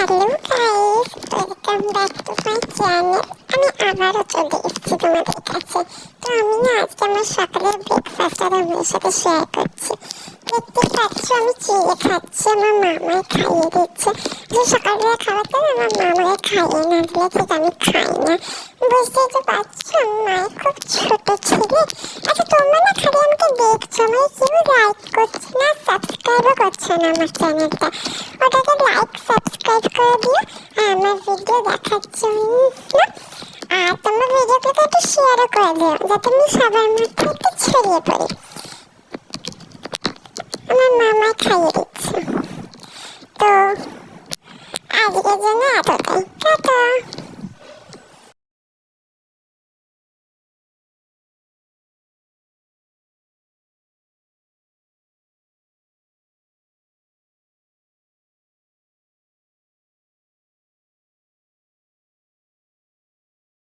Hello guys, welcome back to my channel. আমি আবারও চলে এসেছি তোমাদের কাছে। তো আমি না আজকে আমার সকালের ব্রেকফাস্টটা তোমাদের সাথে শেয়ার করছি। দেখতে পাচ্ছ আমি চিড়ে খাচ্ছি, আমার মামাই খাইয়ে দিচ্ছে। যে সকালবেলা খাবারটা না আমার মামাই খাইয়ে না দিলে ঠিক আমি খাই না। বুঝতেই তো পারছো আমার মায়ের খুব ছোট ছেলে। আচ্ছা তোমরা না খালি আমাকে দেখছো, আমাকে কেউ লাইক করছো না, সাবস্ক্রাইবও করছো না আমার চ্যানেলটা। ওটাকে লাইক সাবস্ক্রাইব করে দিও আর আমার ভিডিও দেখার জন্য। আর তোমার ভিডিওগুলোকে একটু শেয়ারও করে দিও যাতে আমি সবার মধ্যে একটু ছড়িয়ে পড়ি।